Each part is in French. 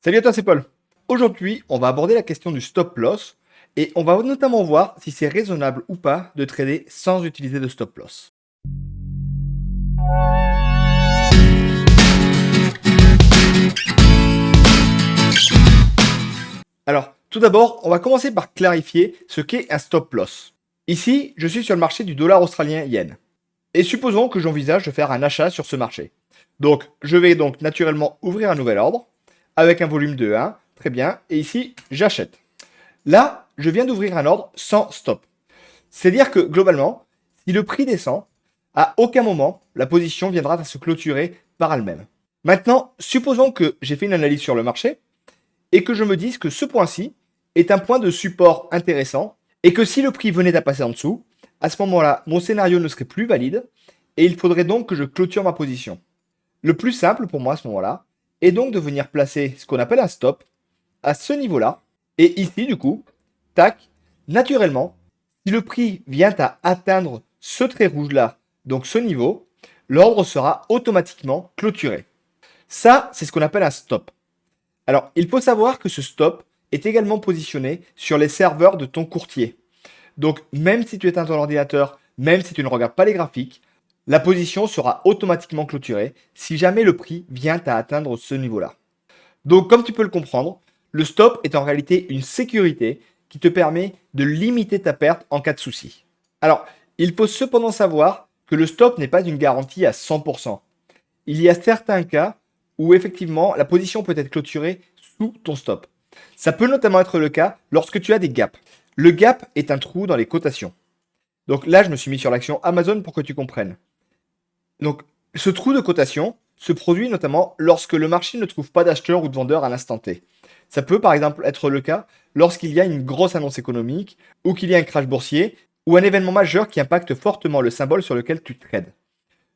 Salut à toi, c'est Paul. Aujourd'hui, on va aborder la question du stop loss et on va notamment voir si c'est raisonnable ou pas de trader sans utiliser de stop loss. Alors, tout d'abord, on va commencer par clarifier ce qu'est un stop loss. Ici, je suis sur le marché du dollar australien yen. Et supposons que j'envisage de faire un achat sur ce marché. Donc, je vais donc naturellement ouvrir un nouvel ordre avec un volume de 1. Très bien. Et ici, j'achète. Là, je viens d'ouvrir un ordre sans stop. C'est-à-dire que globalement, si le prix descend, à aucun moment, la position viendra à se clôturer par elle-même. Maintenant, supposons que j'ai fait une analyse sur le marché et que je me dise que ce point-ci est un point de support intéressant et que si le prix venait à passer en dessous, à ce moment-là, mon scénario ne serait plus valide et il faudrait donc que je clôture ma position. Le plus simple pour moi à ce moment-là est donc de venir placer ce qu'on appelle un stop à ce niveau-là. Et ici, du coup, tac, naturellement, si le prix vient à atteindre ce trait rouge-là, donc ce niveau, l'ordre sera automatiquement clôturé. Ça, c'est ce qu'on appelle un stop. Alors, il faut savoir que ce stop est également positionné sur les serveurs de ton courtier. Donc, même si tu éteins ton ordinateur, même si tu ne regardes pas les graphiques, la position sera automatiquement clôturée si jamais le prix vient à atteindre ce niveau-là. Donc, comme tu peux le comprendre, le stop est en réalité une sécurité qui te permet de limiter ta perte en cas de souci. Alors, il faut cependant savoir que le stop n'est pas une garantie à 100%. Il y a certains cas où effectivement la position peut être clôturée sous ton stop. Ça peut notamment être le cas lorsque tu as des gaps. Le gap est un trou dans les cotations. Donc là, je me suis mis sur l'action Amazon pour que tu comprennes. Donc, ce trou de cotation se produit notamment lorsque le marché ne trouve pas d'acheteur ou de vendeur à l'instant T. Ça peut par exemple être le cas lorsqu'il y a une grosse annonce économique, ou qu'il y a un crash boursier, ou un événement majeur qui impacte fortement le symbole sur lequel tu trades.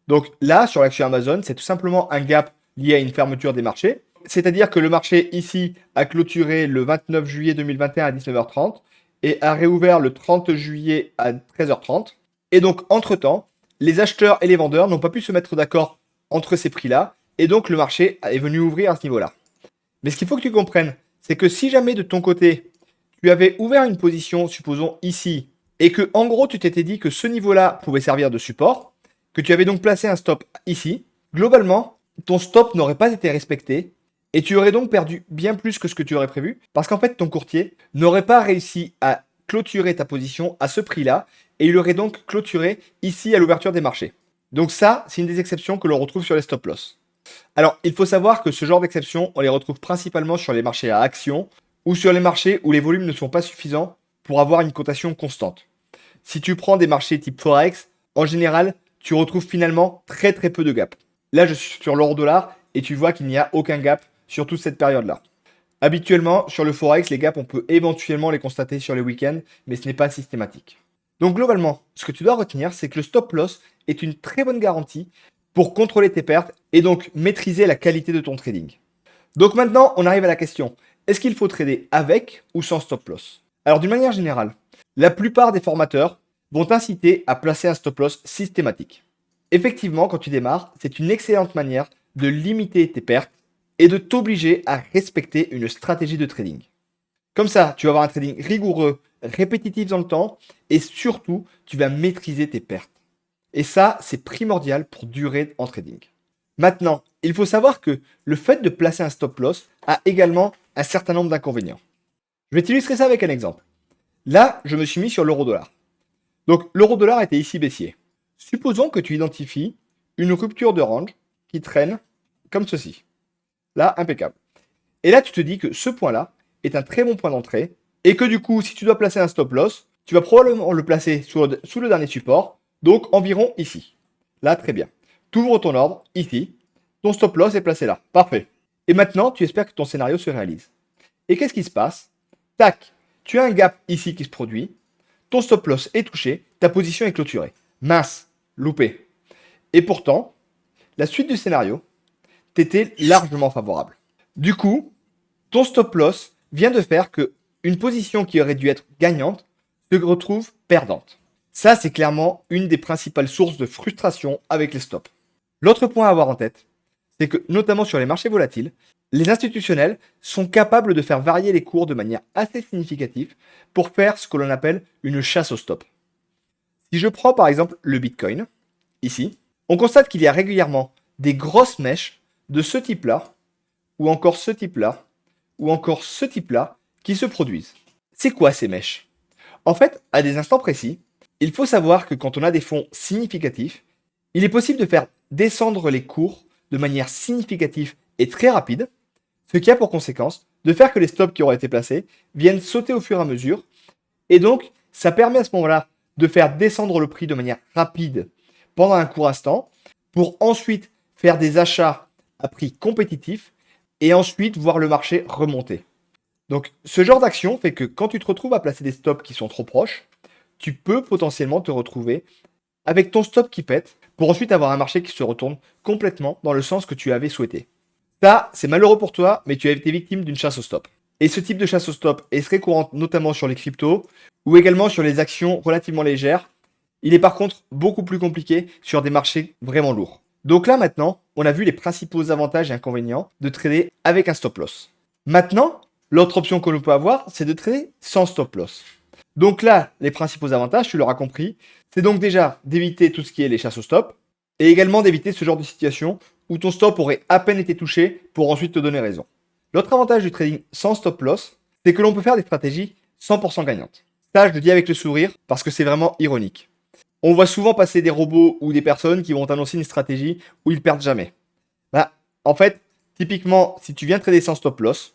Donc là, sur l'action Amazon, c'est tout simplement un gap lié à une fermeture des marchés. C'est-à-dire que le marché ici a clôturé le 29 juillet 2021 à 19h30 et a réouvert le 30 juillet à 13h30. Et donc, entre-temps, les acheteurs et les vendeurs n'ont pas pu se mettre d'accord entre ces prix-là, et donc le marché est venu ouvrir à ce niveau-là. Mais ce qu'il faut que tu comprennes, c'est que si jamais de ton côté, tu avais ouvert une position, supposons ici, et que en gros tu t'étais dit que ce niveau-là pouvait servir de support, que tu avais donc placé un stop ici, globalement, ton stop n'aurait pas été respecté, et tu aurais donc perdu bien plus que ce que tu aurais prévu, parce qu'en fait ton courtier n'aurait pas réussi à clôturer ta position à ce prix-là, et il aurait donc clôturé ici à l'ouverture des marchés. Donc ça, c'est une des exceptions que l'on retrouve sur les stop loss. Alors, il faut savoir que ce genre d'exceptions, on les retrouve principalement sur les marchés à actions ou sur les marchés où les volumes ne sont pas suffisants pour avoir une cotation constante. Si tu prends des marchés type Forex, en général, tu retrouves finalement très très peu de gap. Là, je suis sur l'euro dollar et tu vois qu'il n'y a aucun gap sur toute cette période-là. Habituellement, sur le Forex, les gaps, on peut éventuellement les constater sur les week-ends, mais ce n'est pas systématique. Donc globalement, ce que tu dois retenir, c'est que le stop loss est une très bonne garantie pour contrôler tes pertes et donc maîtriser la qualité de ton trading. Donc maintenant, on arrive à la question, est-ce qu'il faut trader avec ou sans stop loss? Alors d'une manière générale, la plupart des formateurs vont t'inciter à placer un stop loss systématique. Effectivement, quand tu démarres, c'est une excellente manière de limiter tes pertes et de t'obliger à respecter une stratégie de trading. Comme ça, tu vas avoir un trading rigoureux, répétitif dans le temps et surtout, tu vas maîtriser tes pertes. Et ça, c'est primordial pour durer en trading. Maintenant, il faut savoir que le fait de placer un stop loss a également un certain nombre d'inconvénients. Je vais t'illustrer ça avec un exemple. Là, je me suis mis sur l'euro dollar. Donc, l'euro dollar était ici baissier. Supposons que tu identifies une rupture de range qui traîne comme ceci. Là, impeccable. Et là, tu te dis que ce point-là est un très bon point d'entrée et que du coup, si tu dois placer un stop loss, tu vas probablement le placer sous le dernier support, donc environ ici. Là, très bien. Tu ouvres ton ordre ici, ton stop loss est placé là. Parfait. Et maintenant, tu espères que ton scénario se réalise. Et qu'est-ce qui se passe? Tac, tu as un gap ici qui se produit, ton stop loss est touché, ta position est clôturée. Mince, loupé. Et pourtant, la suite du scénario t'était largement favorable. Du coup, ton stop loss vient de faire que une position qui aurait dû être gagnante se retrouve perdante. Ça, c'est clairement une des principales sources de frustration avec les stops. L'autre point à avoir en tête, c'est que notamment sur les marchés volatiles, Les institutionnels sont capables de faire varier les cours de manière assez significative pour faire ce que l'on appelle une chasse au stop. Si je prends par exemple le Bitcoin, ici, on constate qu'il y a régulièrement des grosses mèches de ce type-là, ou encore ce type-là, ou encore ce type-là, qui se produisent. C'est quoi ces mèches? En fait, à des instants précis, il faut savoir que quand on a des fonds significatifs, il est possible de faire descendre les cours de manière significative et très rapide, ce qui a pour conséquence de faire que les stops qui auraient été placés viennent sauter au fur et à mesure, et donc ça permet à ce moment-là de faire descendre le prix de manière rapide pendant un court instant, pour ensuite faire des achats à prix compétitif, et ensuite voir le marché remonter. Donc ce genre d'action fait que quand tu te retrouves à placer des stops qui sont trop proches, tu peux potentiellement te retrouver avec ton stop qui pète pour ensuite avoir un marché qui se retourne complètement dans le sens que tu avais souhaité. Ça, c'est malheureux pour toi, mais tu as été victime d'une chasse au stop. Et ce type de chasse au stop est très courante notamment sur les cryptos ou également sur les actions relativement légères. Il est par contre beaucoup plus compliqué sur des marchés vraiment lourds. Donc là maintenant, on a vu les principaux avantages et inconvénients de trader avec un stop loss. Maintenant, l'autre option que l'on peut avoir, c'est de trader sans stop loss. Donc là, les principaux avantages, tu l'auras compris, c'est donc déjà d'éviter tout ce qui est les chasses au stop, et également d'éviter ce genre de situation où ton stop aurait à peine été touché pour ensuite te donner raison. L'autre avantage du trading sans stop loss, c'est que l'on peut faire des stratégies 100% gagnantes. Ça, je le dis avec le sourire parce que c'est vraiment ironique. On voit souvent passer des robots ou des personnes qui vont annoncer une stratégie où ils perdent jamais. Bah, en fait, typiquement, si tu viens trader sans stop loss,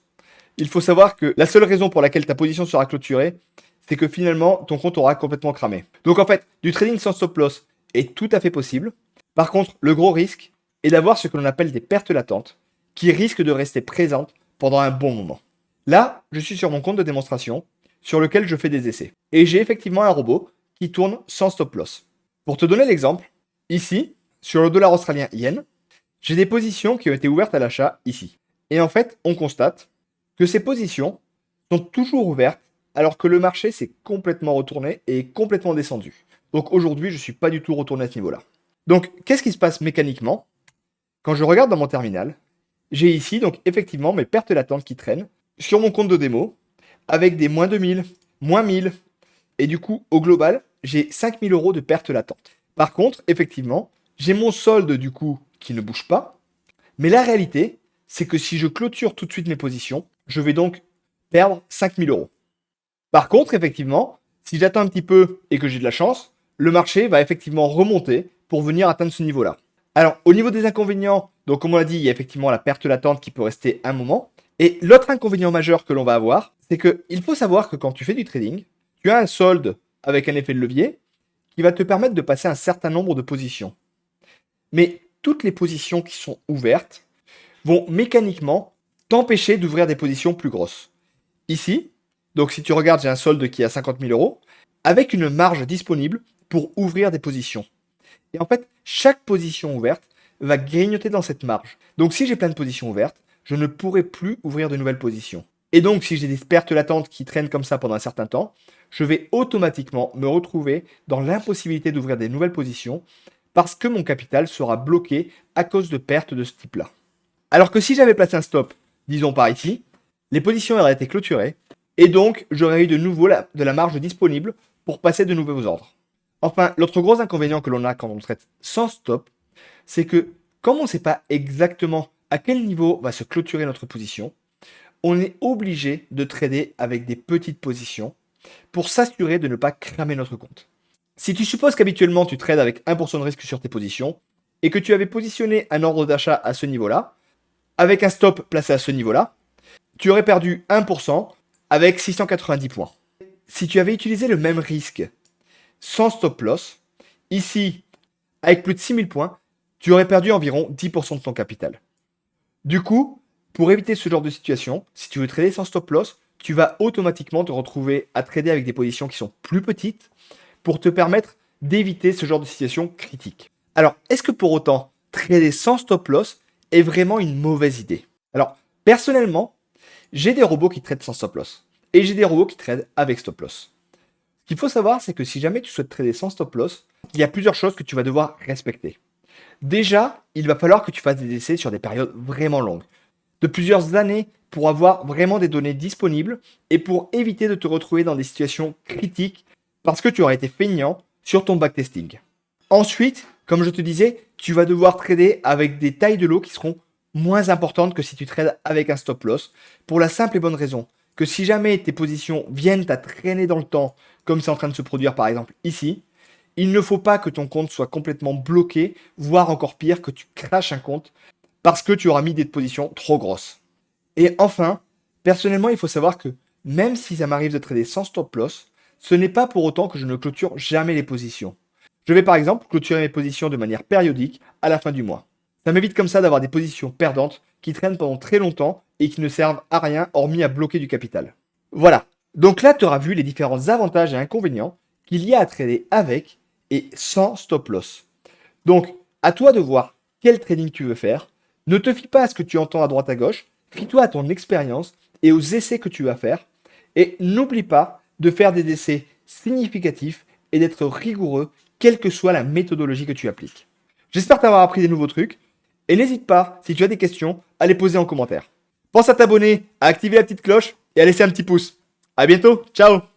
il faut savoir que la seule raison pour laquelle ta position sera clôturée, c'est que finalement, ton compte aura complètement cramé. Donc en fait, du trading sans stop loss est tout à fait possible. Par contre, le gros risque est d'avoir ce que l'on appelle des pertes latentes, qui risquent de rester présentes pendant un bon moment. Là, je suis sur mon compte de démonstration, sur lequel je fais des essais. Et j'ai effectivement un robot qui tourne sans stop loss. Pour te donner l'exemple, ici, sur le dollar australien yen, j'ai des positions qui ont été ouvertes à l'achat ici. Et en fait, on constate que ces positions sont toujours ouvertes alors que le marché s'est complètement retourné et est complètement descendu. Donc aujourd'hui, je ne suis pas du tout retourné à ce niveau-là. Donc, qu'est-ce qui se passe mécaniquement? Quand je regarde dans mon terminal, j'ai ici donc effectivement mes pertes latentes qui traînent sur mon compte de démo avec des moins 2000, moins 1000. Et du coup, au global, j'ai 5000 euros de pertes latentes. Par contre, effectivement, j'ai mon solde du coup qui ne bouge pas. Mais la réalité, c'est que si je clôture tout de suite mes positions, je vais donc perdre 5000 euros. Par contre, effectivement, si j'attends un petit peu et que j'ai de la chance, le marché va effectivement remonter pour venir atteindre ce niveau-là. Alors, au niveau des inconvénients, donc comme on l'a dit, il y a effectivement la perte latente qui peut rester un moment. Et l'autre inconvénient majeur que l'on va avoir, c'est qu'il faut savoir que quand tu fais du trading, tu as un solde avec un effet de levier qui va te permettre de passer un certain nombre de positions. Mais toutes les positions qui sont ouvertes vont mécaniquement t'empêcher d'ouvrir des positions plus grosses. Ici, donc si tu regardes, j'ai un solde qui est à 50 000 euros, avec une marge disponible pour ouvrir des positions. Et en fait, chaque position ouverte va grignoter dans cette marge. Donc si j'ai plein de positions ouvertes, je ne pourrai plus ouvrir de nouvelles positions. Et donc si j'ai des pertes latentes qui traînent comme ça pendant un certain temps, je vais automatiquement me retrouver dans l'impossibilité d'ouvrir des nouvelles positions parce que mon capital sera bloqué à cause de pertes de ce type-là. Alors que si j'avais placé un stop, disons par ici, les positions auraient été clôturées et donc j'aurais eu de nouveau de la marge disponible pour passer de nouveaux ordres. Enfin, l'autre gros inconvénient que l'on a quand on traite sans stop, c'est que comme on ne sait pas exactement à quel niveau va se clôturer notre position, on est obligé de trader avec des petites positions pour s'assurer de ne pas cramer notre compte. Si tu supposes qu'habituellement tu trades avec 1% de risque sur tes positions et que tu avais positionné un ordre d'achat à ce niveau-là, avec un stop placé à ce niveau-là, tu aurais perdu 1% avec 690 points. Si tu avais utilisé le même risque sans stop loss, ici, avec plus de 6000 points, tu aurais perdu environ 10% de ton capital. Du coup, pour éviter ce genre de situation, si tu veux trader sans stop loss, tu vas automatiquement te retrouver à trader avec des positions qui sont plus petites pour te permettre d'éviter ce genre de situation critique. Alors, est-ce que pour autant, trader sans stop loss est vraiment une mauvaise idée? Alors, personnellement, j'ai des robots qui tradent sans stop loss et j'ai des robots qui tradent avec stop loss. Ce qu'il faut savoir, c'est que si jamais tu souhaites trader sans stop loss, il y a plusieurs choses que tu vas devoir respecter. Déjà, il va falloir que tu fasses des essais sur des périodes vraiment longues. de plusieurs années pour avoir vraiment des données disponibles et pour éviter de te retrouver dans des situations critiques parce que tu aurais été feignant sur ton backtesting. Ensuite, comme je te disais, tu vas devoir trader avec des tailles de lot qui seront moins importantes que si tu trades avec un stop loss pour la simple et bonne raison que si jamais tes positions viennent à traîner dans le temps, comme c'est en train de se produire par exemple ici, il ne faut pas que ton compte soit complètement bloqué, voire encore pire, que tu crashes un compte parce que tu auras mis des positions trop grosses. Et enfin, personnellement, il faut savoir que même si ça m'arrive de trader sans stop loss, ce n'est pas pour autant que je ne clôture jamais les positions. Je vais par exemple clôturer mes positions de manière périodique à la fin du mois. Ça m'évite comme ça d'avoir des positions perdantes qui traînent pendant très longtemps et qui ne servent à rien hormis à bloquer du capital. Voilà. Donc là, tu auras vu les différents avantages et inconvénients qu'il y a à trader avec et sans stop loss. Donc, à toi de voir quel trading tu veux faire. Ne te fie pas à ce que tu entends à droite à gauche. Fie-toi à ton expérience et aux essais que tu vas faire. Et n'oublie pas de faire des essais significatifs et d'être rigoureux, quelle que soit la méthodologie que tu appliques. J'espère t'avoir appris des nouveaux trucs. Et n'hésite pas, si tu as des questions, à les poser en commentaire. Pense à t'abonner, à activer la petite cloche et à laisser un petit pouce. À bientôt, ciao!